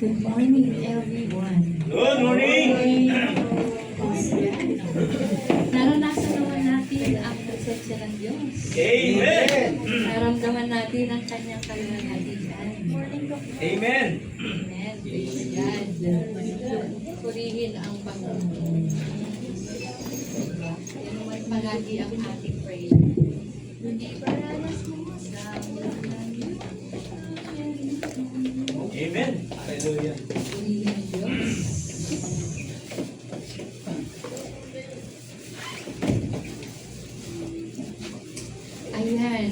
Good morning, everyone. Good morning! Naranasan naman natin ang presensya ng Diyos. Amen! Naramdaman natin ang kanyang kalwalhatian. Amen! Amen. Praise God. Purihin ang Panginoon. Yan naman palagi ang ating prayer. Hindi paranas mo sa Amen! Hallelujah! purihin ang Diyos. Ayan.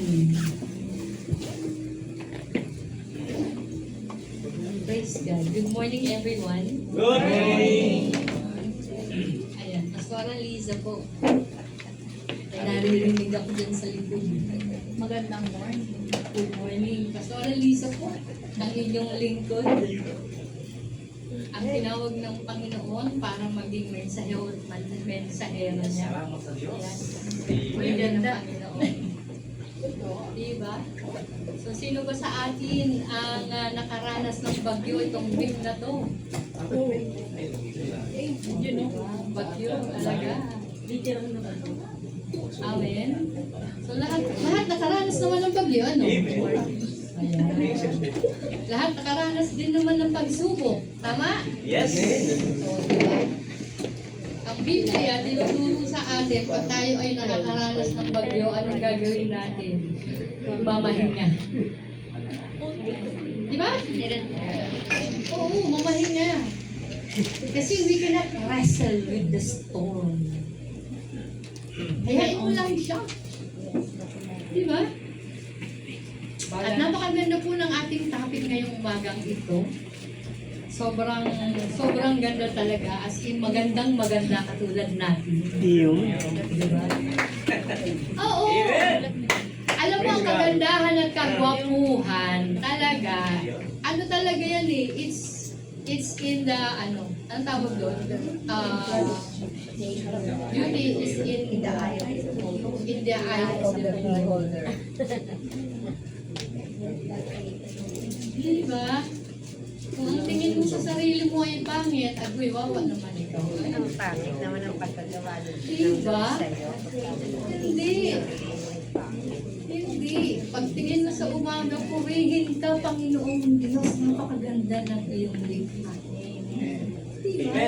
Praise God. Good morning, everyone. Good morning! Ayan, Pastora Liza po. Ay, naririnig ako dyan sa likod. Magandang morning. Good morning. Pastora Liza po, ang inyong lingkod. Ang tinawag ng Panginoon para maging mensahero niya. Salamat sa Diyos. May ganda ng Panginoon. Diba? So, sino ba sa atin ang nakaranas ng bagyo itong week na to? You know, Bagyo, talaga. Amen. So, lahat nakaranas naman ng bagyo, ano? Amen. Ayan. Lahat nakaranas din naman ng pagsubok. Tama? Yes! So, diba? Ang Biblia, tinuturo sa atin, pag tayo ay nakakaranas ng bagyo, anong gagawin natin? Mamahinga. Di ba? Oo, mamahinga. Kasi we cannot wrestle with the storm. Hayain mo lang siya. Di ba? At napakaganda po ng ating topic ngayong umagang ito. Sobrang ganda talaga, as in maganda katulad natin. Diba? Oo. Alam mo, ang kagandahan at kagwapuhan talaga, ano talaga yan eh, it's in the, anong tawag doon? Beauty is in the eye of the beholder. Diba? Kung ang tingin mo sa sarili mo ay pangit, agoy, wawa naman ikaw. ang pangit naman ang pagkagawa ng Diba? sa'yo. Hindi. Hindi. Pagtingin mo sa umaga, purihin ka, Panginoong Diyos, napakaganda ng iyong likha. Diba?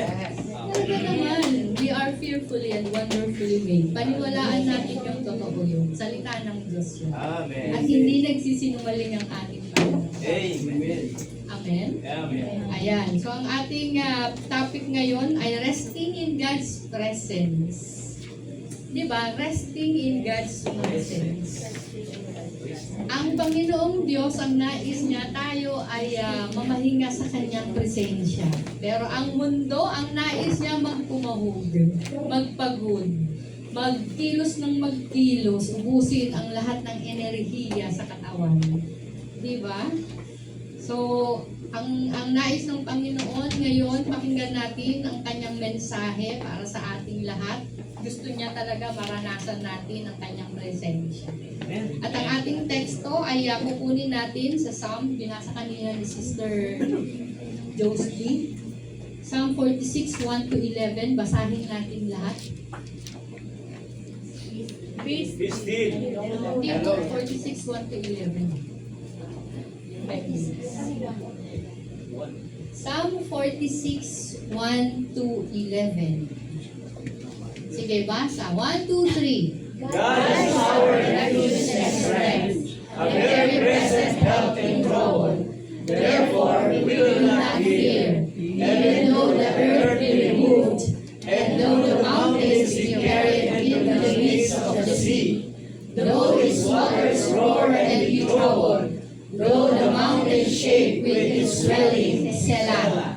Talaga naman, we are fearfully and wonderfully made. Paniwalaan natin yung totoo yun. Salita ng Diyos yun. Amen! At hindi nagsisinungaling ang ating Panginoon. Amen! Amen? Amen! Ayan. So, ang ating topic ngayon ay resting in God's presence. Diba? Resting in God's presence. Ang Panginoong Diyos, ang nais niya, tayo ay mamahinga sa Kanyang presensya. Pero ang mundo, ang nais niya magpumahog, magpagod, magkilos ng magkilos, ubusin ang lahat ng enerhiya sa katawan. Diba? So, ang nais ng Panginoon ngayon, pakinggan natin ang Kanyang mensahe para sa ating lahat. Gusto niya talaga maranasan natin ang Kanyang presensya. At ang ating teksto ay kukunin natin sa Psalm, binasa kanina ni Sister Josie. Psalm 46, 1-11, basahin natin lahat. Be still! Tito 46, 1-11. Psalm 46, 1-11. Sige, basa. 1, 2, 3. God is our refuge and strength, a very present help in trouble. Therefore, we will not fear, even though the earth be removed, and though the mountains be carried into the midst of the sea, though its waters roar and be troubled, though the mountains shake with its swelling, Selah.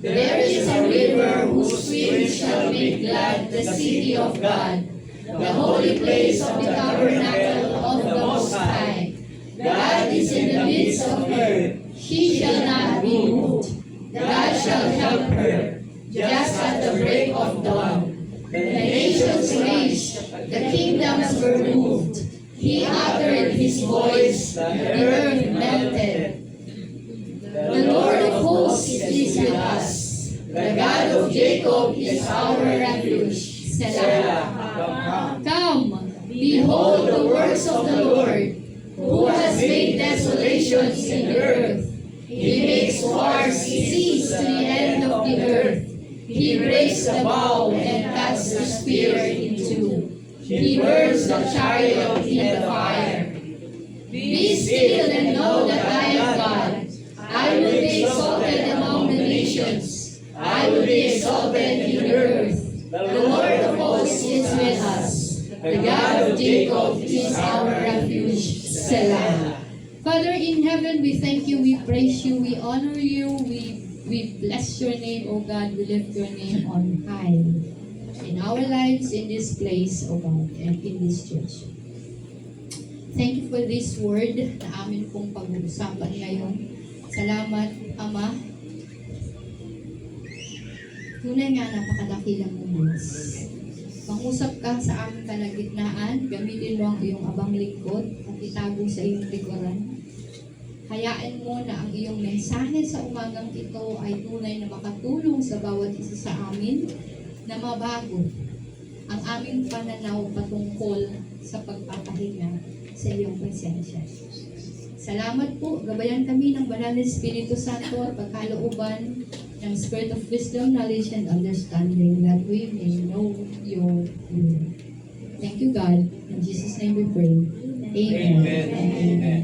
There is a river whose streams shall make glad the city of God, the holy place of the tabernacle of the Most High. God is in the midst of her. She shall not be moved. God shall help her, just at the break of dawn. The nations raged, the kingdoms were moved. He uttered his voice, the earth melted. The Lord of is with us. The God of Jacob is our refuge. Selah. Come. Come, behold the works of the Lord, who has made desolations in the earth. He makes wars cease to the end of the earth. He breaks the bow and cuts the spear in two. He burns the chariot in the fire. Be still and know that I am God. I will be exalted among the nations. I will be exalted in the earth. The Lord of hosts is with us. The God of Jacob is our refuge. Selah. Father in heaven, we thank you, we praise you, we honor you, we bless your name, O God. We lift your name on high in our lives, in this place, O God, and in this church. Thank you for this word na amin pong pag-uusapan ngayon. Salamat, Ama. Tunay nga napakadakilang mong Diyos. Mangusap ka sa aming kalagitnaan, gamitin mo ang iyong abang lingkod at itago sa iyong likuran. Hayaan mo na ang iyong mensahe sa umagang ito ay tunay na makatulong sa bawat isa sa amin na mabago ang aming pananaw patungkol sa pagpapahinga sa iyong presensya. Salamat po, gabayan kami ng Banal na Espiritu Santo at pagkalooban ng Spirit of Wisdom, Knowledge, and Understanding that we may know your will. Thank you, God. In Jesus' name we pray. Amen. Amen. And amen.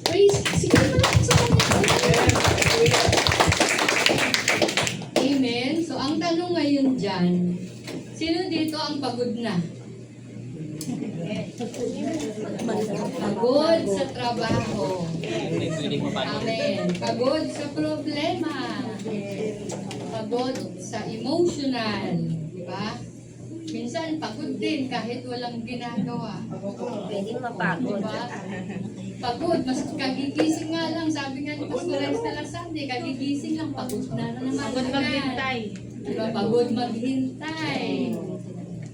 Praise. Sige naman ako sa kanya. Amen. So, ang tanong ngayon dyan, sino dito ang pagod na? Pagod sa trabaho. Amen. Pagod sa problema. Pagod sa emotional. Diba? Minsan, pagod din kahit walang ginagawa. Pwedeng mapagod. Diba? Pagod. Mas kagigising nga lang. Sabi nga ni Pastor Estela Sunday, kagigising lang. Pagod na naman. Pagod maghintay. Diba? Pagod maghintay.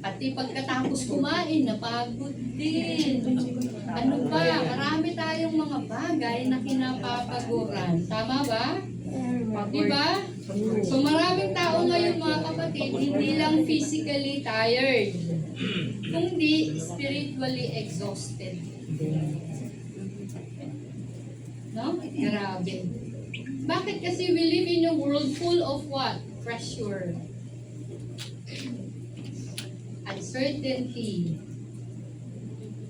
Pati pagkatapos kumain, napagod din. Ano ba? Marami tayong mga bagay na kinapapaguran. Tama ba? Diba? So maraming tao ngayon mga kapatid, hindi lang physically tired, kundi spiritually exhausted. No? Grabe. Bakit kasi we live in a world full of what? Pressure. Uncertainty.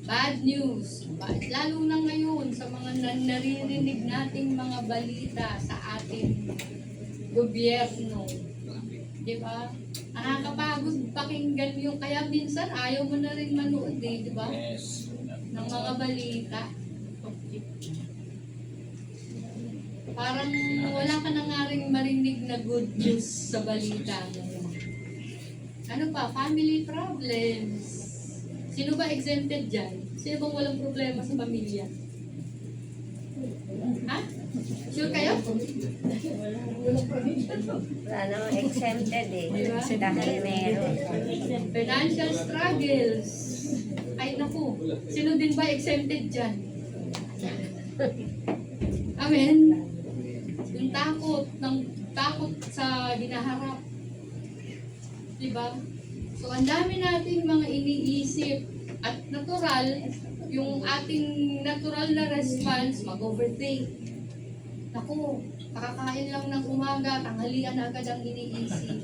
Bad news. Lalo na ngayon sa mga naririnig nating mga balita sa ating gobyerno. Di ba? Nakakapagod pakinggan yung, kaya minsan ayaw mo na rin manood eh, di ba? Ng mga balita. Parang wala ka na nga rin marinig na good news sa balita ngayon. Ano pa? Family problems. Sino ba exempted dyan? Sino bang walang problema sa pamilya? Ha? Sure kayo? Wala namang exempted eh. Diba? Dahil meron. Financial struggles. Ay naku, sino din ba exempted dyan? Amen? Yung takot sa hinaharap. Diba? So, ang dami nating mga iniisip at natural, yung ating natural na response, mag-overthink. Naku, kakakain lang ng umaga, tanghalian na agad ang iniisip.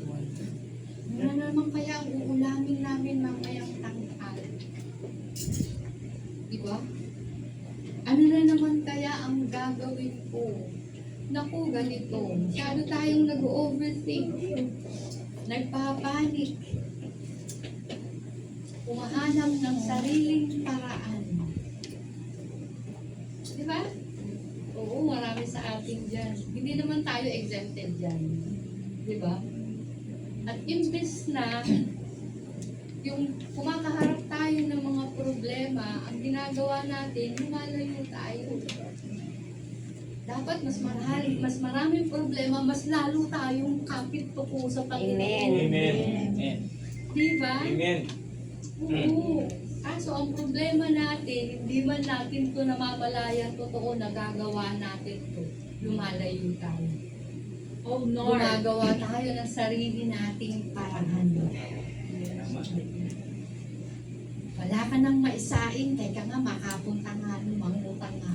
Ano na naman kaya ang uulamin namin mamayang tanghal? Diba? Ano na naman kaya ang gagawin ko? Naku, ganito. Masyado tayong nag-overthink. Nagpapanik. Humahanap ng sariling paraan. Di ba? Oo, marami sa atin dyan. Hindi naman tayo exempted dyan. Di ba? At imbes na yung kumakaharap tayo ng mga problema, ang ginagawa natin, lumalayo tayo. Dapat mas maraming problema, mas lalo tayong kapit tuko sa Panginoon. Amen. Diba? Amen. Oo. So ang problema natin, hindi man natin ito namamalayan, totoo, nagagawa natin ito. Lumalayo tayo. Oh, Lord. Gumagawa tayo ng sarili nating paraan. Wala ka nang maisain, teka nga, makapunta nga, mangutang nga.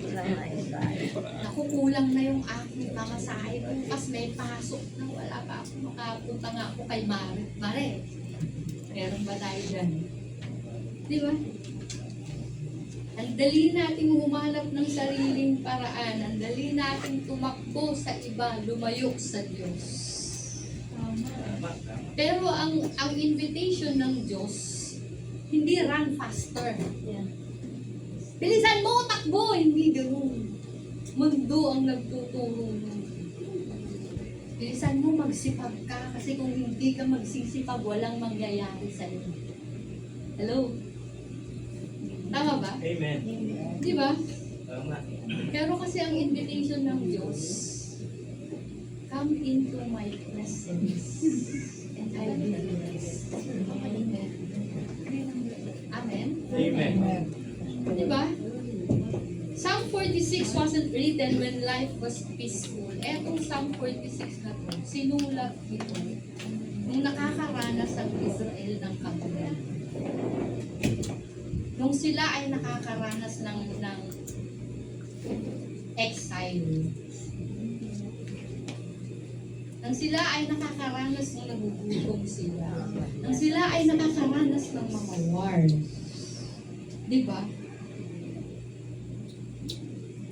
Wala nga isa. Nakukulang na yung aking mamasahe. Bukas may pasok na wala pa ako, makapunta nga ako kay Mare. Mare, meron ba tayo dyan? Di ba? Ang dali nating humanap ng sariling paraan. Ang dali nating tumakbo sa iba, lumayok sa Diyos. Pero ang invitation ng Diyos, hindi run faster. Bilisan mo, takbo! Hindi ganoon. Mundo ang nagtuturo nun. Bilisan mo, magsipag ka. Kasi kung hindi ka magsisipag, walang mangyayari sa iyo. Hello? Tama ba? Amen. Di ba? Tama. Pero kasi ang invitation ng Diyos, come into my presence and I will be blessed. Amen? Amen. Di ba? Psalm 46 wasn't written when life was peaceful. Etong Psalm 46 na to, sinulat ito nung nakakaranas ang Israel ng kagulan. Nung sila ay nakakaranas ng exile. Nang sila ay nakakaranas ng nagugutom sila. Nang sila ay nakakaranas ng mga wars. Di ba?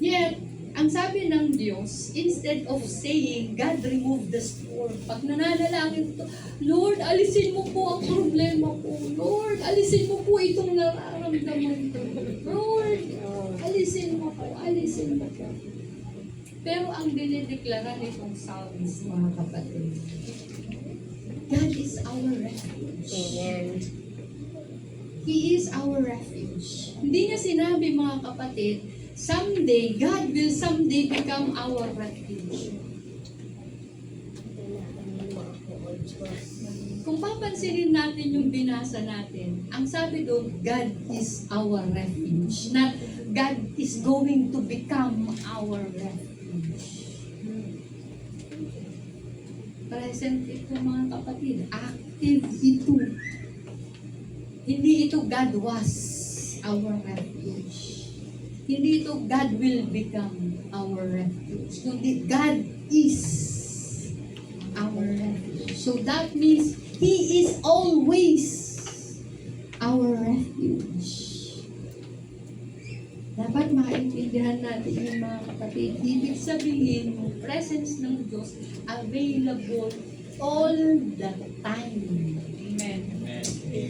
Yet, ang sabi ng Diyos, instead of saying, God remove the storm, pag nananalangin ko, Lord, alisin mo po ang problema ko. Lord, alisin mo po itong nararamdaman ko. Lord, alisin mo po, alisin mo po. Pero ang dinideklara nitong psalmist, mga kapatid, God is our refuge. Amen. He is our refuge. Hindi niya sinabi, mga kapatid, someday, God will someday become our refuge. Kung papansinin natin yung binasa natin, ang sabi doon, God is our refuge. Not God is going to become our refuge. Present ito, mga kapatid. Active ito. Hindi ito God was our refuge. Hindi ito God will become our refuge. Kundi God is our refuge. So that means He is always our refuge. Dapat maintindihan natin yung mga kapatid. Ibig sabihin, yung presence ng Diyos available all the time. Amen.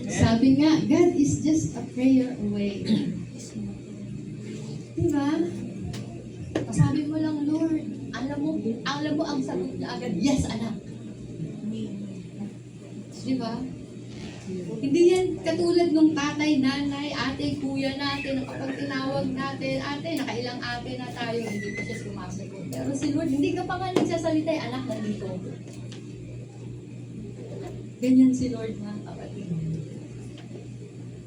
Sabi nga, God is just a prayer away. Diba? Sabi mo lang, Lord, alam mo ang sagot niya agad, yes, anak. Diba? Hindi yan katulad nung tatay, nanay, ate, kuya natin, na kapag tinawag natin, ate, nakailang ate na tayo, hindi pa siya sumasagot. Pero si Lord, hindi ka pa nga nagsasalita, anak, nandito. Ganyan si Lord, mga kapatid.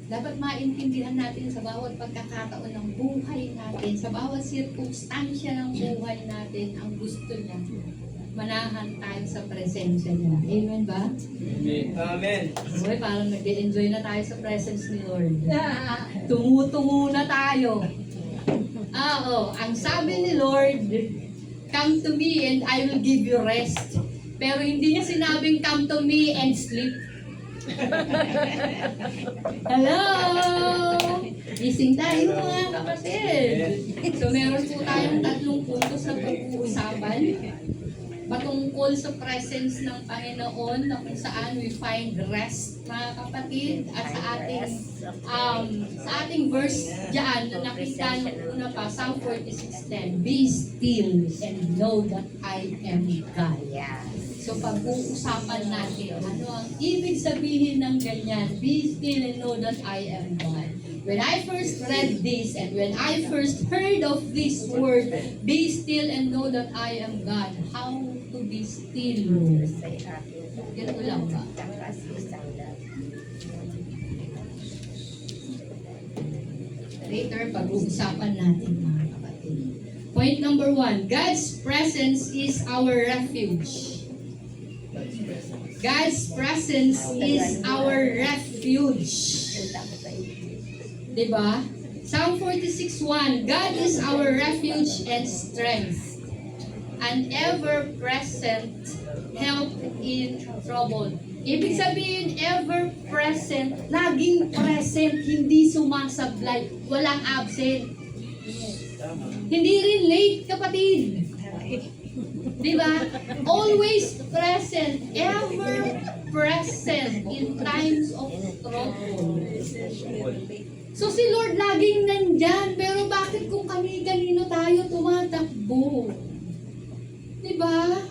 Dapat maintindihan natin sa bawat pagkakataon ng buhay natin, sa bawat sirkumstansya ng buhay natin, ang gusto niya, manahan tayo sa presensya niya. Amen ba? Amen. Uy, parang nag-enjoy na tayo sa presence ni Lord. Tumutungo na tayo. Ang sabi ni Lord, come to me and I will give you rest. Pero hindi niya sinabing, come to me and sleep. Hello! Gising tayo, mga kapatid. So meron po tayong 3 puntos na pag-uusapan patungkol sa presence ng Panginoon na kung saan we find rest, mga kapatid, at sa ating verse diyan na nakita nung una pa, Psalm 46:10, be still and know that I am God. Yeah. So pag-uusapan natin, ano ang ibig sabihin ng ganyan, be still and know that I am God. When I first read this and when I first heard of this word, be still and know that I am God, how to be still? Say akin. Ganito lang ba? Takas isang lang. Later, pag-uusapan natin, mga kapatid. Point number 1, God's presence is our refuge. God's presence is our refuge. Diba? Psalm 46:1, God is our refuge and strength, an ever-present help in trouble. Ibig sabihin, ever-present, laging present, hindi sumasablay, walang absent. Hindi rin late, kapatid. Diba? Always present, ever present in times of trouble. So si Lord laging nandyan, pero bakit kung kani-kanino tayo tumatakbo? Diba?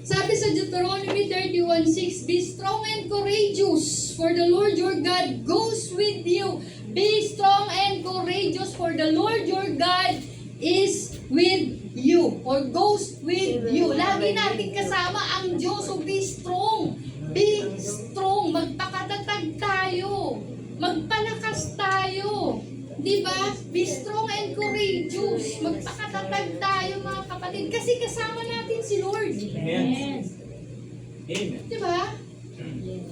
Sabi sa Deuteronomy 31:6, be strong and courageous, for the Lord your God goes with you. Be strong and courageous, for the Lord your God is with you, or goes with you. Lagi natin kasama ang Diyos, so be strong. Be strong. Magpakatatag tayo. Magpalakas tayo. Diba? Be strong and courageous. Magpakatatag tayo, mga kapatid. Kasi kasama natin si Lord. Amen. Amen. Diba?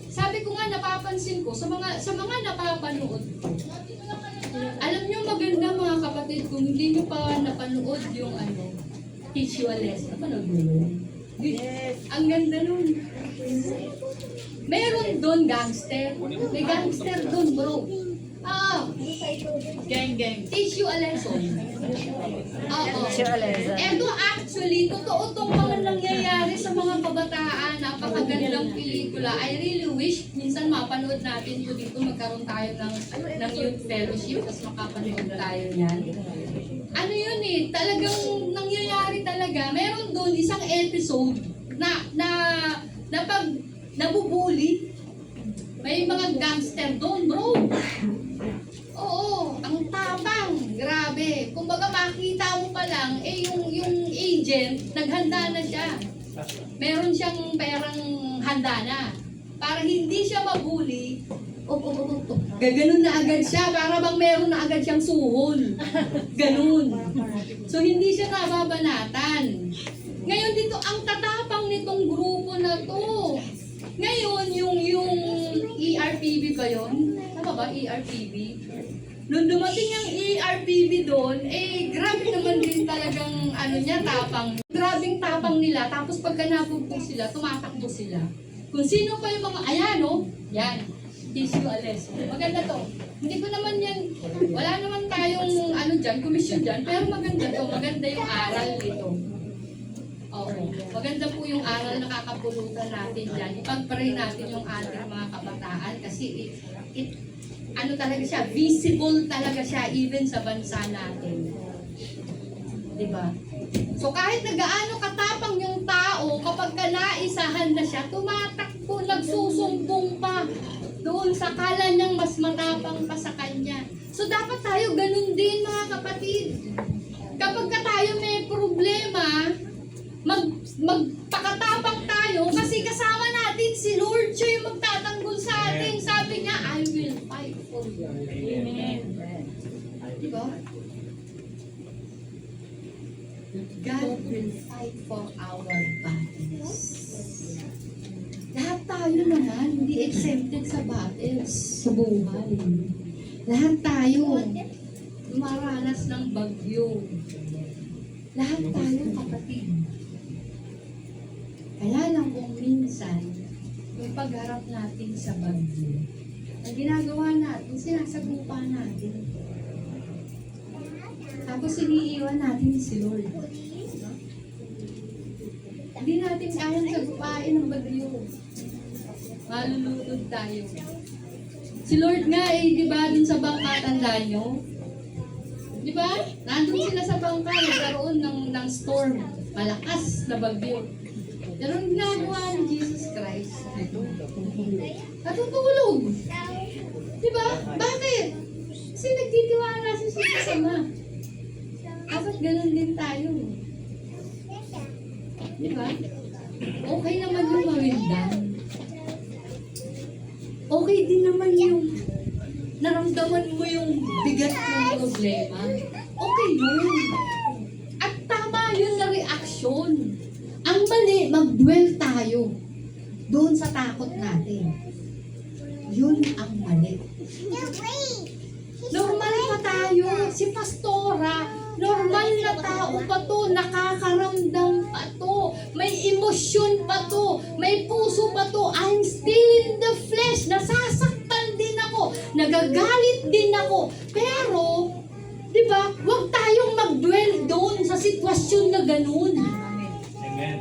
Sabi ko nga, napapansin ko, sa mga napapanood ko, alam nyo maganda, mga kapatid, kung hindi nyo pa napanood yung Visuales. Napanood mo yun? Ang ganda nun. Meron doon gangster. May gangster doon, bro. Gang. Teach you a lesson. Teach you a lesson. Ito actually, totoo itong mga nangyayari sa mga kabataan. Napakagandang pelikula. I really wish, minsan mapanood natin ito dito, magkaroon tayo ng youth fellowship, tapos makapanood tayo niyan. Ano yun talagang nangyayari talaga. Meron doon isang episode na pag nabubuli, may mga gangster doon, bro. Oo, ang tapang, grabe. Kumbaga makita mo pa lang, yung agent, naghanda na siya. Meron siyang perang handa na. Para hindi siya mabuli, gaganon na agad siya, para bang meron na agad siyang suhol. Ganun. So hindi siya nababanatan. Ngayon dito, ang tatapang nitong grupo na to. Ngayon, yung ERPB ba yun? Tama ba? ERPB? Nung dumating ang ERPB doon, grabe naman din talagang tapang. Grabing tapang nila. Tapos pagka napupo sila, tumatakbo sila. Kung sino pa yung mga, yan. Teach you a lesson. Maganda to. Hindi ko naman yan, wala naman tayong komisyon dyan, pero maganda to. Maganda yung aral nito. Oo. Maganda po yung aral na kakapulutan natin dyan. Ipag-pray natin yung ating mga kabataan kasi talaga siya, visible talaga siya even sa bansa natin. Diba? So kahit nagaano katapang yung tao, kapag naisahan na siya, tumatakbo, nagsusumbong pa doon sa kala niyang mas matapang pa sa kanya. So dapat tayo ganun din, mga kapatid. Kapag tayo may problema, magpakatapang tayo kasi kasama natin si Lord, siya yung magtatanggol sa atin. Sabi niya, I will fight for you. Amen. Diba? God will fight for our battles. Lahat tayo naman, hindi exempted sa battles sa buhay. Lahat tayo dumaranas ng bagyo. Lahat tayo, kapatid. Kaya lang kung minsan, yung pagharap natin sa bagyo, ang ginagawa natin, sinasagupa natin. Tapos iniiwan natin si Lord. Hindi natin kayang sagupain ng bagyo. Malulunod tayo. Si Lord nga di ba, dun sa bangka, tandaan nyo? Di ba? Nandun sila sa bangka, nagkaroon ng storm. Malakas na bagyo. Pero ang ginagawa ni Jesus Christ, natutulog. Diba? Bakit? Kasi nagtitiwala siya sa kasama. Dapat ganun din tayo. Diba? Okay naman yung mawindan. Okay din naman yung naramdaman mo yung bigat ng problema. Okay yun. mag-dwell tayo doon sa takot natin. Yun ang mali. Normal pa tayo. Si Pastora, normal na tao pa to. Nakakaramdam pa to. May emosyon pa to. May puso pa to. I'm still in the flesh. Nasasaktan din ako. Nagagalit din ako. Pero, di ba, huwag tayong mag-dwell doon sa sitwasyon na ganun. Amen.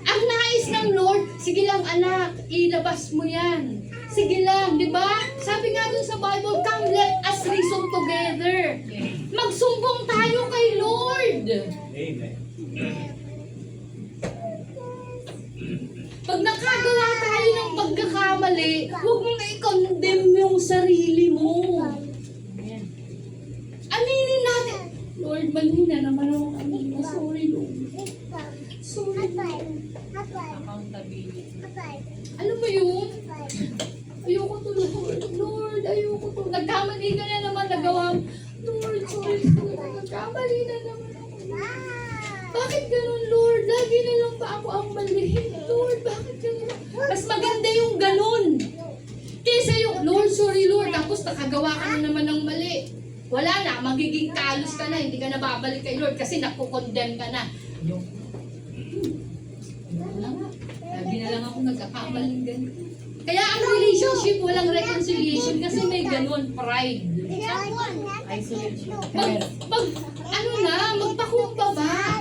Ang nais ng Lord, sige lang anak, ilabas mo yan. Sige lang, di ba? Sabi nga dun sa Bible, come let us reason together. Magsumbong tayo kay Lord. Amen. Pag nakagawa tayo ng pagkakamali, huwag mong i-condemn yung sarili mo. Aminin natin, Lord, mali na naman ako kanina. Sorry, Lord. Sorry. Alam mo yun? Ayoko to, Lord. Lord, ayoko to. Nagkamali ka na naman, nagawa mo. Lord, sorry. Nagkamali na naman ako. Bakit ganun, Lord? Lagi na lang pa ako ang mali. Lord, bakit ganun? Mas maganda yung ganun. Kesa yung, Lord, sorry, Lord. Tapos nakagawa ka na naman ng mali. Wala na, magiging kalos ka na. Hindi ka na babalik kay Lord kasi nakukondemn ka na. Lagi na lang ako nagkakamaling ganun. Kaya ang relationship walang reconciliation kasi may ganun, pride. Magpakumbaba.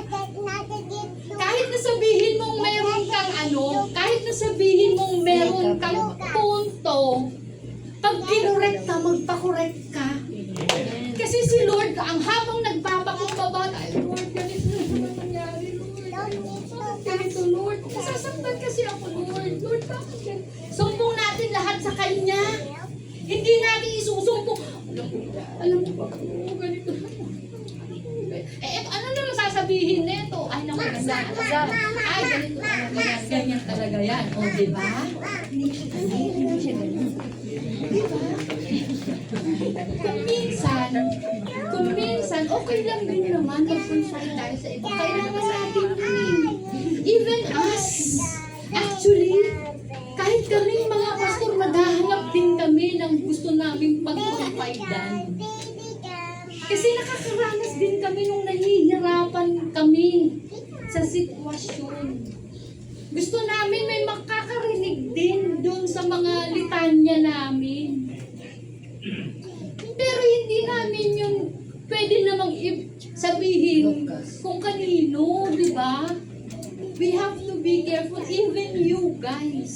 Kahit na sabihin mong meron kang kahit na sabihin mong meron kang punto, pag kinurek ka, magpakorek ka. Kasi si Lord, ang habang nagpapakumbaba, ay Lord, ganito na naman nangyari, Lord. Ganito, Lord. Nasasaktan kasi ako, Lord. Lord, bakit ganito? Sumbong natin lahat sa Kanya. Hindi natin isusumbong. Alam mo ba, ganito na. Ano naman sasabihin nito? Ay, naman, ay, ganito, ganyan talaga yan. O, diba? Hindi siya ganun. Diba? Kung minsan, okay lang din naman mag-confide tayo sa iba. Kailangan natin yun. Even us. Actually, kahit kami mga pastor, naghahanap din kami ng gusto naming pag-confidean. Kasi nakakaranas din kami nung nahihirapan kami sa sitwasyon. Gusto namin may makakarinig din doon sa mga litanya namin. Pero hindi namin yung pwede namang sabihin kung kanino, di ba? We have to be careful. Even you guys,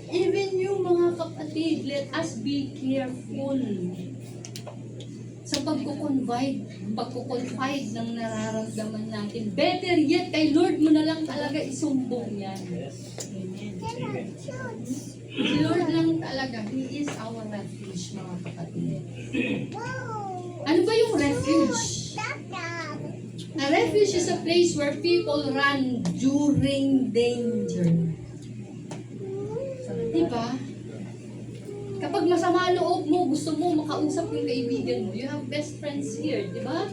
even you mga kapatid, let us be careful sa pagkukonfide ng nararamdaman natin. Better yet, kay Lord mo na lang talaga isumbong yan. Amen. Si Lord lang talaga, He is our refuge, mga kapatid. Ano ba yung refuge? A refuge is a place where people run during danger. Diba? Kapag masama loob mo, gusto mo makausap yung kaibigan mo, you have best friends here, diba?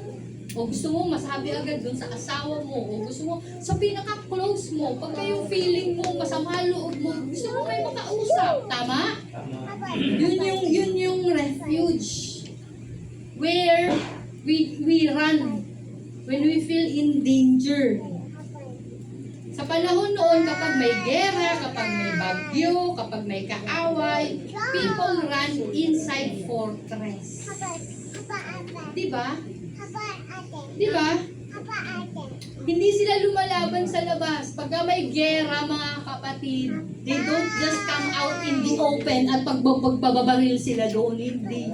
O gusto mo masabi agad dun sa asawa mo, o gusto mo sa pinaka-close mo, pag yung feeling mo, masama loob mo, gusto mo may makausap, tama? Yun yung refuge. Where we run when we feel in danger. Sa panahon noon, kapag may gera, kapag may bagyo, kapag may kaaway, people run inside fortress. Diba? Diba? Hindi sila lumalaban sa labas. Pagka may gera, mga kapatid, they don't just come out in the open at pagbabaril sila doon. Hindi.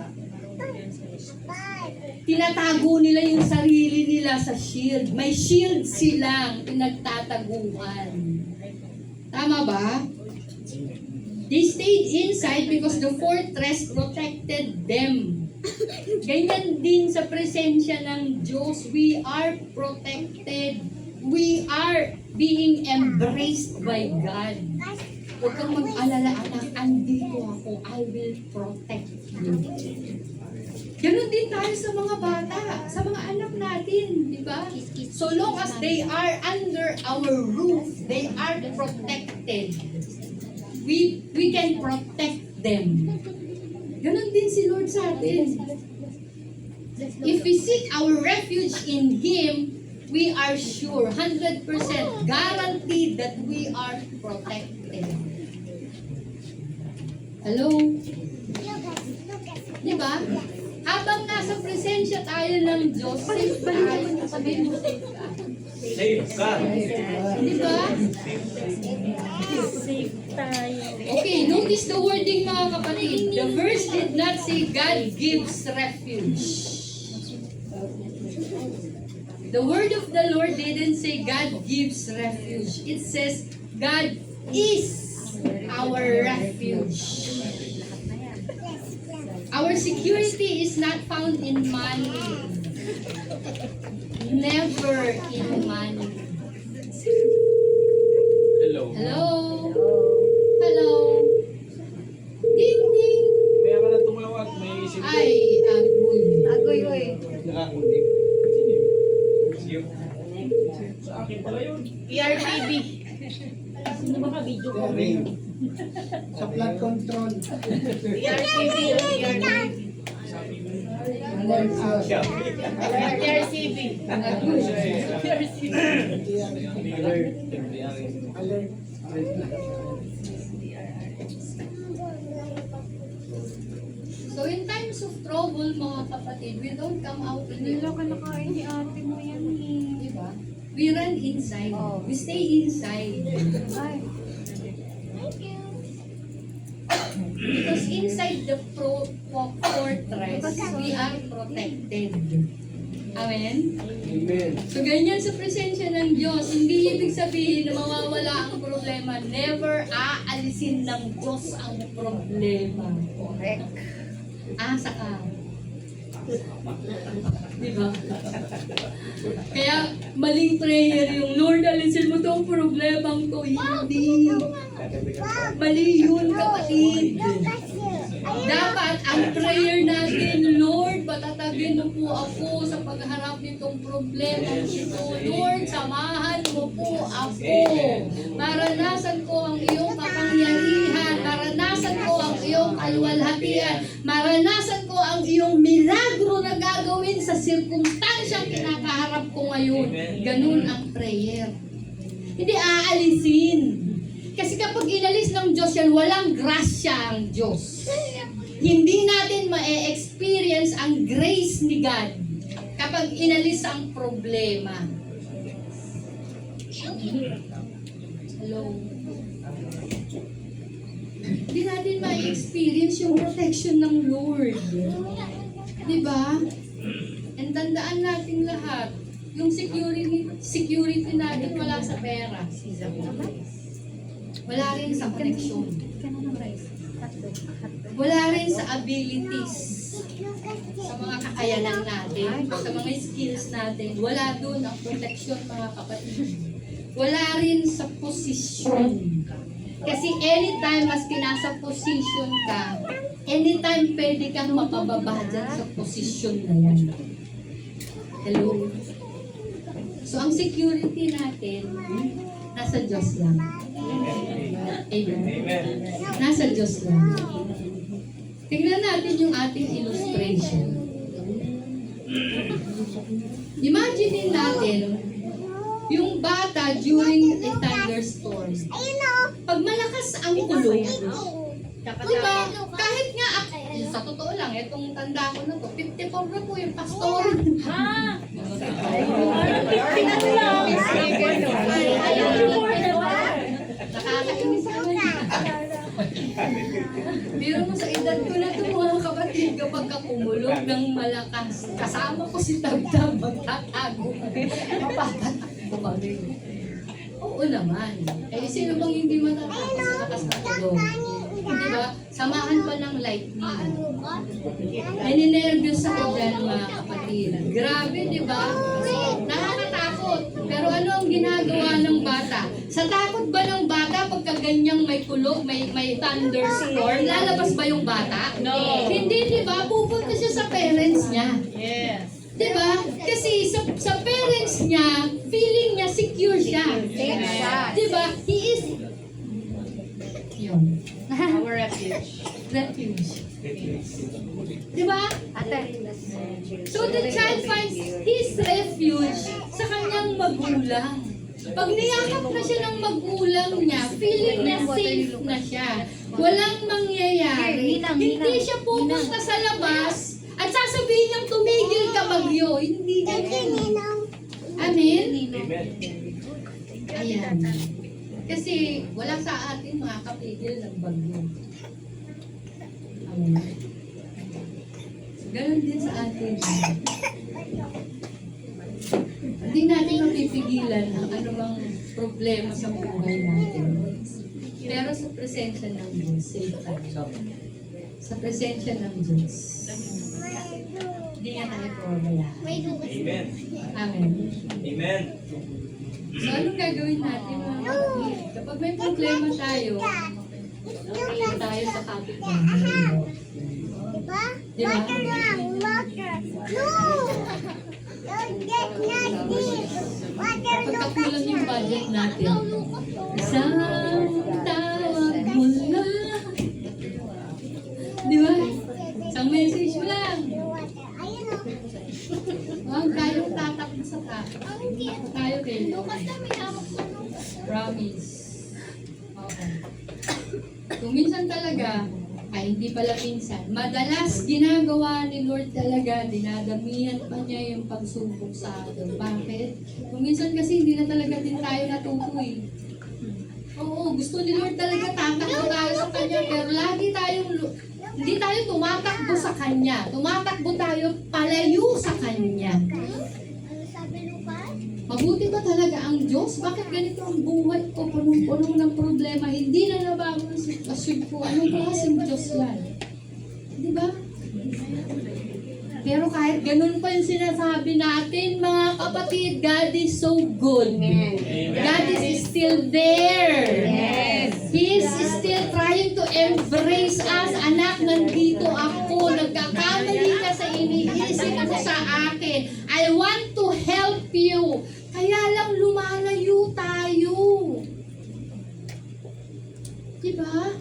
Tinatago nila yung sarili nila sa shield. May shield silang pinagtataguan. Tama ba? They stayed inside because the fortress protected them. Ganyan din sa presensya ng Diyos. We are protected. We are being embraced by God. Huwag kang mag-alala, anak. Andito ako. I will protect you. Ganon din tayo sa mga bata, sa mga anak natin, di ba? So long as they are under our roof, they are protected. We can protect them. Ganon din si Lord sa atin. If we seek our refuge in Him, we are sure, 100% guaranteed that we are protected. Hello? Di ba? Habang nasa presensya tayo ng Diyos, safe tayo. Sabihin mo, safe ka. Safe ka. Di ba? Safe tayo. Okay, notice the wording mga kapatid. The verse did not say God gives refuge. The word of the Lord didn't say God gives refuge. It says God is our refuge. Our security is not found in money. Never in money. Hello. Hello? Hello? Ding ding! May ka na tumawag. May isip ko. Ay, agoy. Agoy, oy. Nakakunik. Siyo. Sa akin pala yun. ERTB. Sino ba ka-video ko? Sa flood control. ERTB. ERTB. Alert out. Siya. ERTB. Agoy. Alert. Alert. So in times of trouble, mga kapatid, we don't come out in it. Nila ka nakain ni ate mo yan eh. Diba? We run inside. Oh. We stay inside. Ay. Because inside the fortress, we are protected. Amen? Amen. So ganyan sa presensya ng Diyos, hindi ibig sabihin na mawawala ang problema. Never aalisin ng Diyos ang problema. Correct. Asa ka. Diba? Kaya maling prayer yung Lord, alisin mo tong problemang to. Hindi. Mali yun, kapatid. Dapat ang prayer natin, Lord, patatagin mo po ako sa pagharap nitong problema ito. Lord, samahan mo po ako. Maranasan ko ang iyong kapangyarihan. Maranasan ko ang iyong kaluwalhatian. Maranasan ko ang iyong milagro na gagawin sa sirkumstansyang kinakaharap ko ngayon. Ganun ang prayer. Hindi aalisin. Kasi kapag inalis ng Diyos yan, walang grasya ang Diyos. Hindi natin ma-experience ang grace ni God kapag inalis ang problema. Hello? Hindi natin ma-experience yung protection ng Lord. Diba? And tandaan natin lahat, yung security natin wala sa pera. Wala rin sa connection. Wala rin sa abilities. Sa mga kakayanan natin, sa mga skills natin. Wala doon ang protection, mga kapatid. Wala rin sa posisyon. Kasi anytime mas pinasa position ka, anytime pwede kang mapababa dyan sa posisyon na yan. Hello? So ang security natin, nasa Diyos lang. Amen. Nasa Diyos lang. Tingnan natin yung ating illustration. Imagine natin yung bata during a thunderstorm. Pag malakas ang kulog, diba, kahit nga, sa totoo lang, itong tanda ko na to, 54 na po yung pastor. Ha? Nakakainis naman. Biro mo sa edad ko na ito, mga kapatid, kapag kumulog ng malakas, kasama ko si Tabtab, magtatago kami, mapapatakbo kami. Oo naman. Eh, sino bang hindi matatakot sa lakas na tulog? Diba? Samahan pa ng lightning. Nininervyos ako dyan, mga kapatid. Grabe, diba? Nakakatakot. Pero ano ang ginagawa ng bata? Sa takot ba ng bata pagka ganyang may kulog, may thunderstorm, lalabas ba yung bata? No. Hindi, di ba? Pupunta siya sa parents niya. Yes. Di ba? Kasi sa parents niya, feeling niya secure siya. Safe siya. Di ba? He is yun. Our refuge. Refuge. Di ba? So the child finds his refuge sa kanyang magulang. Pag niyakap na siya ng magulang niya, feeling niya safe na siya. Walang mangyayari. Hindi siya pupunta sa labas at sasabihin niyang tumigil ka bagyo. Hindi ganyan. Amen? Ayan. Kasi wala sa atin makakapigil ng bagyo. Amen. Ganon din sa atin. Hindi natin mapipigilan ang anumang problema sa buhay natin. Pero sa presensya ng Diyos, safe tayo. Sa presensya ng Diyos, hindi nga tayo pumabaya. Amen. Amen. Amen. So, anong gagawin natin mga kapatid? Kapag may problema tayo, okay tayo sa kapitbahay. Diba? Di ba? Water lang, water. No! Don't get nasty. Water, Kapag kakulang yung budget natin, isang tawag mo lang. Di ba? Isang message mo lang. Ayun o. Huwag tayong tatakbo sa tayo kayo. Promise. Okay. Kung minsan talaga, ay hindi pala minsan. Madalas ginagawa ni Lord talaga, dinadamihan pa niya yung pagsubok sa atin. Bakit? Kung minsan kasi hindi na talaga din tayo natutuloy. Oo, gusto ni Lord talaga tatakbo tayo sa Kanya, pero lagi tayong, hindi tayo tumatakbo sa Kanya. Tumatakbo tayo palayo sa Kanya. Ano sabi Lucas? Mabuti ba talaga ang Diyos? Bakit ganito ang buhay ko? Punong-puno ng problema. Hindi na nabago ang sitwasyon ko. Anong klaseng Diyos yan? Di ba? Pero kahit ganun pa yung sinasabi natin, mga kapatid, God is so good. God is still there. He is still trying to embrace us. Anak, nandito ako. Nagkakamali ka sa iniisip mo sa akin. I want to help you. Kaya lang lumalayo tayo. Diba?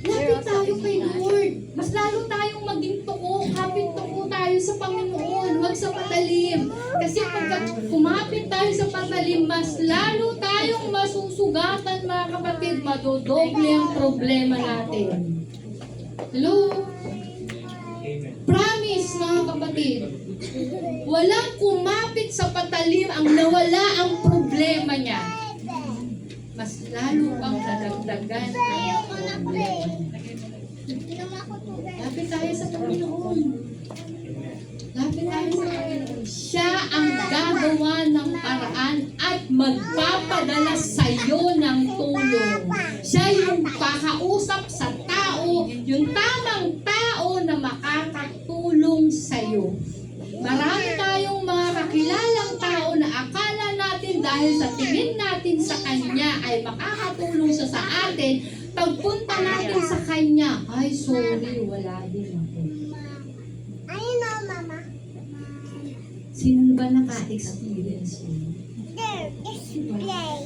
Lapit tayo kay Lord. Mas lalo tayong maging tuko. Kapit tuko tayo sa Panginoon. Huwag sa patalim. Kasi pagka kumapit tayo sa patalim, mas lalo tayong masusugatan, mga kapatid. Madodoble ang problema natin. Hello? Promise, mga kapatid. Walang kumapit sa patalim ang nawala ang problema niya. Mas lalo pang nadagdagan ang problema. Inom ako tubig. Lapit tayo sa Panginoon. Lapit tayo sa Panginoon. Siya ang gagawa ng paraan at magpapadala sa iyo ng tulong. Siya yung pakausap sa tao, yung tamang tao na makakatulong sa iyo. Marami tayong mga kakilalang tao na akala natin dahil sa tingin natin sa Kanya ay makakatulong siya sa atin. Pagpunta natin sa Kanya, ay sorry, wala din ako. Ayun o, mama. Sino ba naka-experience yun? There, display.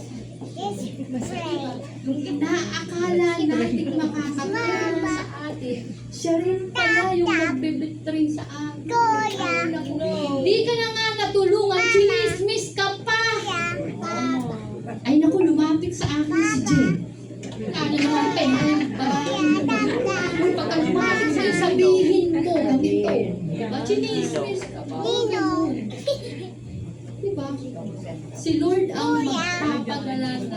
Display. Yung inaakala natin makakatulong sa atin, siya rin pala yung magbe-betray sa atin. Kuya. Ay, naku. Di ka na nga natulungan, chinismis ka pa. Ay naku, lumapit sa akin si Jay. Ano naman pera yung parang pagka lumapit sa'yo, sabihin mo ganito. Chinismis ka pa. Nino. Diba? Si Lord ang magpapadala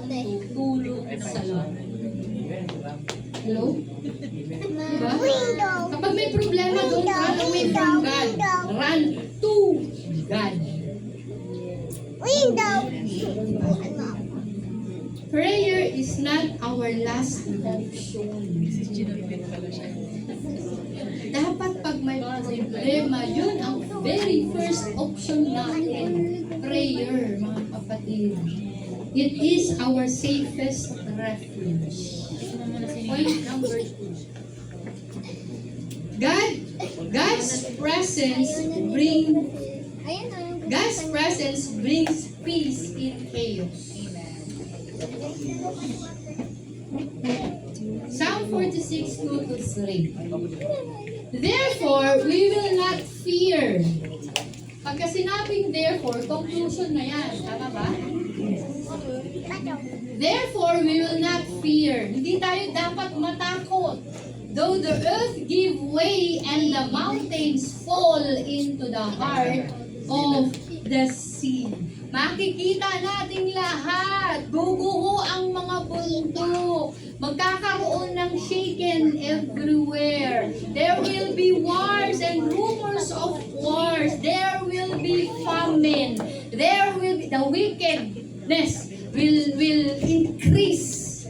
ng tulong sa Lord. Hello? Diba? Window. Kapag may problema, don't run away from God. Run to God. Window. Prayer is not our last option. Dapat pag may problema, yun ang very first option natin. Prayer, mga kapatid. It is our safest refuge. Point number 2. God's presence brings peace in chaos. Psalm 46, 2-3. Therefore, we will not fear. Pagka sinabing therefore, conclusion na yan. Tama ba? Therefore, we will not fear. Hindi tayo dapat matakot. Though the earth give way and the mountains fall into the heart of the sea. Makikita natin lahat. Guguho ang mga bundok. Magkakaroon ng shaken everywhere. There will be wars and rumors of wars. There will be famine. There will be, the wickedness will increase.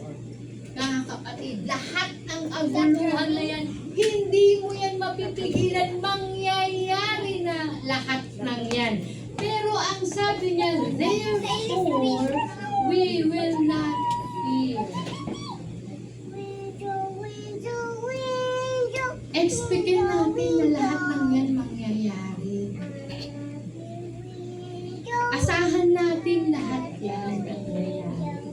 Mga kapatid, lahat ng aguluhan na yan, hindi mo yan mapipigilan. Mangyayari na lahat ng yan. Pero ang sabi niya, therefore, we will not fear. Expectin natin na lahat ng yan mangyayari. Asahan natin lahat yan mangyayari.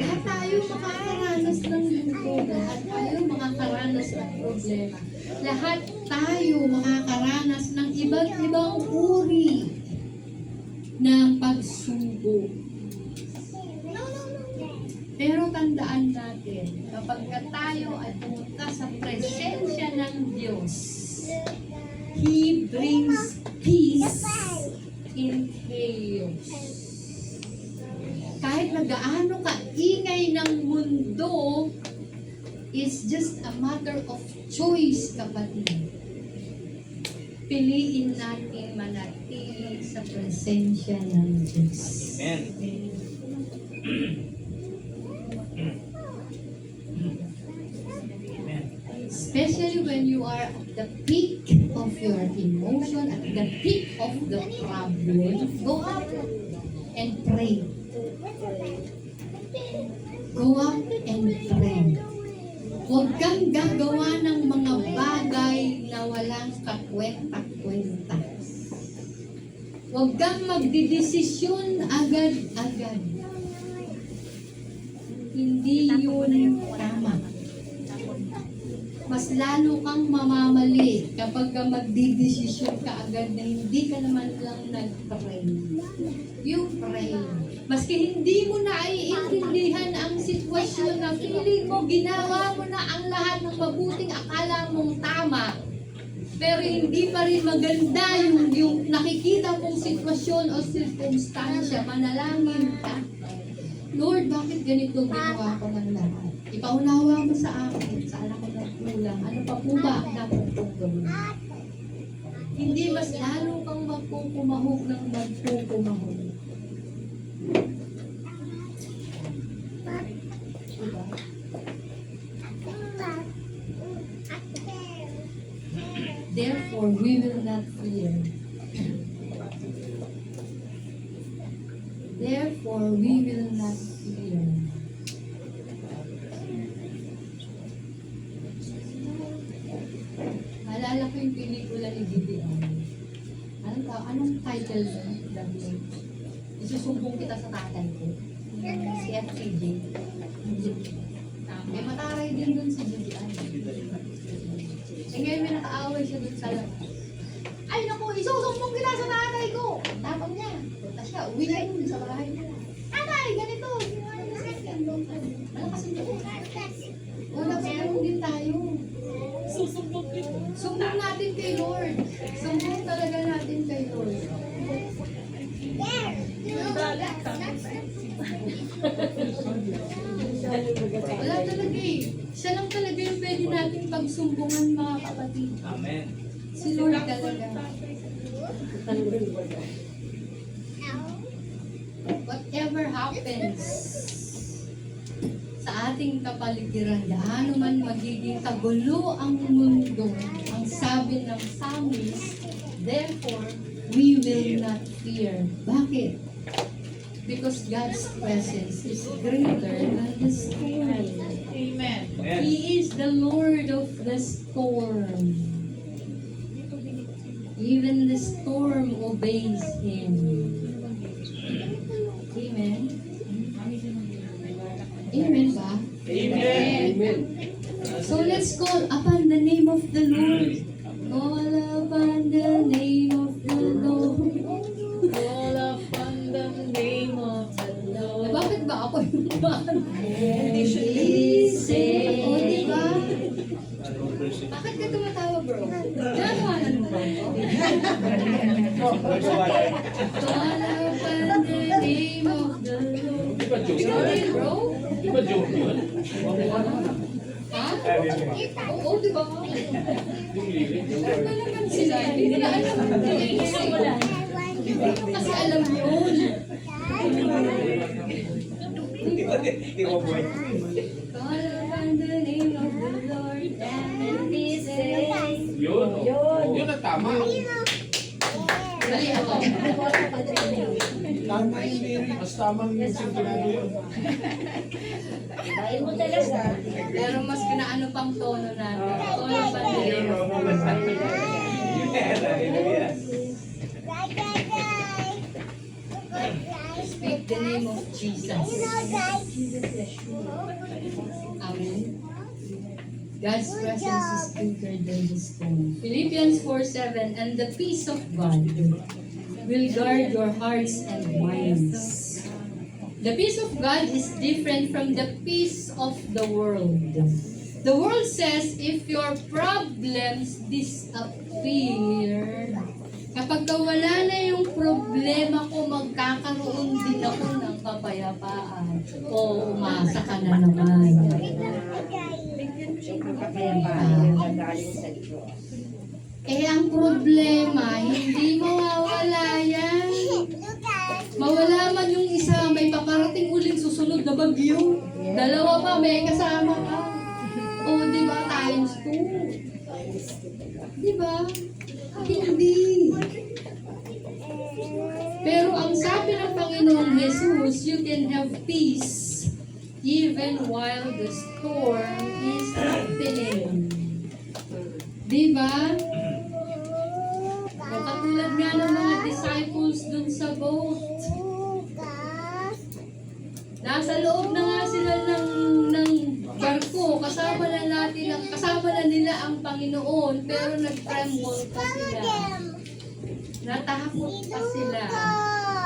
Lahat tayo makakaranas ng luto. Lahat tayo makakaranas ng problema. Lahat tayo makakaranas ng iba't ibang uri ng pagsubok. Pero tandaan natin, kapag tayo ay pumunta sa presensya ng Diyos, He brings peace in chaos. Kahit na gaano kaingay ng mundo, it's just a matter of choice, kapatid. Piliin natin manatili sa presensya ng Diyos. Amen. Especially when you are at the peak of your emotion, at the peak of the problem, go up and pray. Go up and pray. Huwag kang gagawa ng mga bagay na walang kakwenta-kwenta. Huwag kang magdidesisyon agad-agad. Hindi yun tama. Mas lalo kang mamamali kapag ka magdidesisyon ka agad na hindi ka naman lang nag-pray. You pray. Maski hindi mo na iintindihan ang sitwasyon na feeling mo, ginawa mo na ang lahat ng mabuting akala mong tama, pero hindi pa rin maganda yung nakikita mong sitwasyon o sirkumstansya, manalangin ka. Lord, bakit ganito ginawa ko ng lahat? Ipaunawa mo sa akin, sa anak ko ng kulang. Ano pa po ba ang dapat kong gawin? Hindi mas lalo kang magpukumahog ng magpukumahog. Diba? Therefore, we will not fear. Therefore, we will not fear. Naalala ko yung pelikula ni Gideon. Anong title niya? Isusumbong kita sa tatay ko. Si FTJ. May mataray din dun si Gideon. Ngayon may nakaaway siya dun sa labas. Ay naku, isusumbong kita sa tatay ko! Tapang niya. Punta siya, uwi na yun sa bahay niya. Tatay, ganito! Malakas ang loob. Wala pa din tayo. Sumbong natin kay Lord. Sumbong talaga natin kay Lord. Wala talaga eh. Siya lang talaga yung pwede natin pagsumbungan, mga kapatid. Amen. Si Lord talaga. Whatever happens sa ating kapaligiran, gaano man magiging kagulo ang mundo, ang sabi ng psalmist, therefore, we will not fear. Bakit? Because God's presence is greater than the storm. Amen. He is the Lord of the storm. Even the storm obeys Him. Amen? Amen ba? Amen. So let's call upon the name of the Lord. Call upon the name of the Lord. Call upon the name of the Lord. Bakit ba ako yung Listen. O, diba? Bakit ka tumatawa, bro? Gano'n mo ba ito? Call upon the name of the Lord. Di ba joke? Ikaw din, bro? Di ba joke yun? Ha? Oo, diba? Ano ba naman sila? Hindi na alam ang Wala. kasi alam yun. Di ko boy. Call upon the name of the Lord and be saved. Yun. oh. Yun ang tama. Mali ako. Tama yung lyrics. Mas tamang yung sintunan yun. Ayaw mo talaga. Pero mas pinaano pang tono natin. Call upon the name of the Lord. Hallelujah. Speak the name of Jesus. Amen. God's presence is greater than the storm. Philippians 4:7, and the peace of God will guard your hearts and minds. The peace of God is different from the peace of the world. The world says if your problems disappear, kapag wala na yung problema ko, magkakaroon din ako ng kapayapaan. O umasa ka na naman. Eh, ang problema, hindi mawawala yan. Mawala man yung isa, may paparating uling susunod na bagyo. Dalawa pa, may kasama ka. O, di ba, times 2. Di ba? Hindi. Pero ang sabi ng Panginoong Jesus, you can have peace even while the storm is happening. Di ba? O katulad nga ng mga disciples dun sa boat. Nasa loob na nga sila ng barko, kasama na nila ang Panginoon, pero nag-tremble pa sila. Natakot pa sila.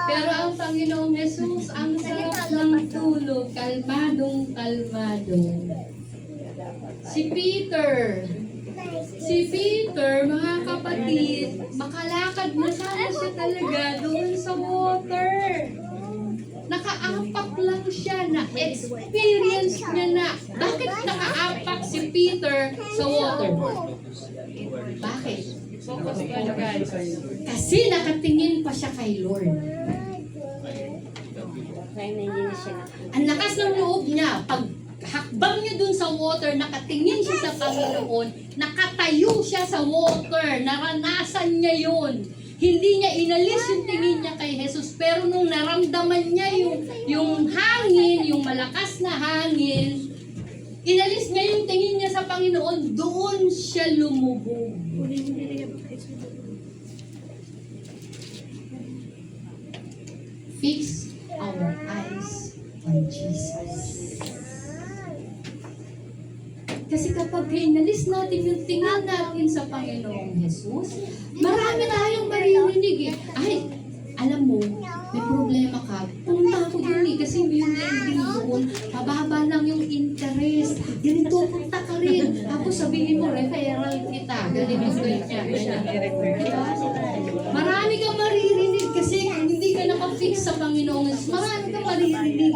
Pero ang Panginoong Jesus, ang sarap ng tulog, kalmadong kalmado. Si Peter, mga kapatid, makalakad na sana siya talaga doon sa water. Nakaapak lang siya, na-experience niya na. Bakit nakaapak si Peter sa water? Bakit? Kasi nakatingin pa siya kay Lord. Ang lakas ng loob niya, pag hakbang niya dun sa water, nakatingin siya sa Panginoon, nakatayo siya sa water, naranasan niya yun. Hindi niya inalis yung tingin niya kay Jesus, pero nung naramdaman niya yung hangin, yung malakas na hangin, inalis niya yung tingin niya sa Panginoon, doon siya lumubog. Fix our eyes on Jesus. Kasi kapag inalis natin yung tingin natin sa Panginoong Jesus, marami tayong maririnig eh. Ay, alam mo, may problema ka. Punta ako dun eh, kasi yung lending doon, mababa lang yung interest. Ganito, punta ka rin. Tapos sabihin mo, referral kita. Ganito, ganyan. Diba? Marami kang maririnig kasi hindi ka nakafix sa Panginoong Jesus. Marami kang maririnig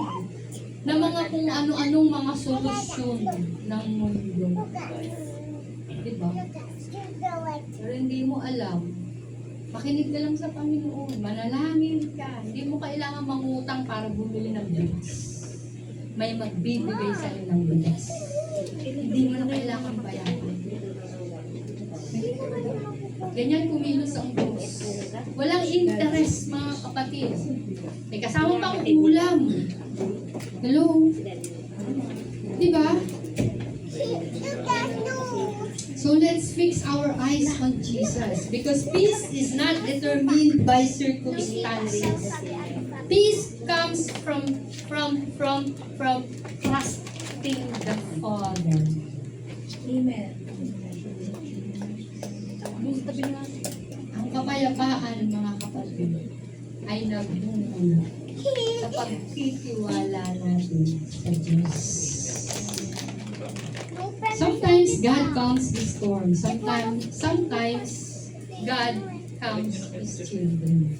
na mga kung ano-anong mga solusyon ng mundo. Diba? Pero hindi mo alam. Makinig ka lang sa Panginoon. Manalangin ka. Hindi mo kailangan mangutang para bumili ng bigas. May magbibigay sa iyo ng bigas. Hindi mo na kailangan bayaran. Ganyan kumilos ang Diyos. Walang interest, mga kapatid. May kasama pang ulam. Hello? Diba? You can do. So let's fix our eyes on Jesus because peace is not determined by circumstances. Peace comes from trusting the Father. Amen. Ang kapayapaan, mga kapatid, ay nagbubula sa pagtitiwala natin sa Diyos. Sometimes God calms the storm. Sometimes God calms His children.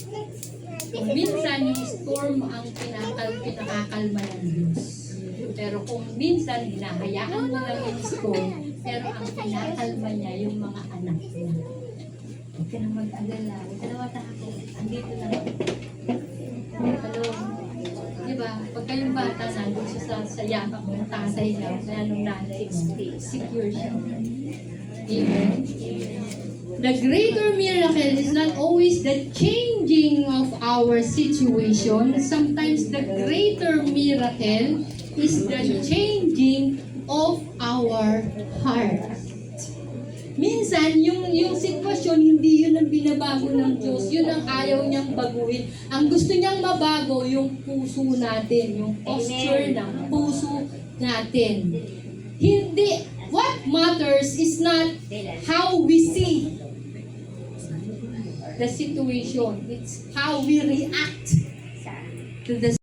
Kung minsan yung storm ang pinakakalma ng Diyos. Pero kung minsan hinahayaan mo lang yung storm, pero ang pinakalma niya yung mga anak niya. Huwag ka na mag-alala. Huwag ka na matakot. Andito na. Hello. Diba? Pag kayong bata nandun siya sa yakap ng tasay niya, kaya nung nanay mo, secure siya. Amen. The greater miracle is not always the changing of our situation. Sometimes the greater miracle is the changing of our heart. Minsan, yung sitwasyon, hindi yun ang binabago ng Diyos. Yun ang ayaw niyang baguhin. Ang gusto niyang mabago, yung puso natin, yung posture ng puso natin. Hindi, what matters is not how we see the situation. It's how we react to the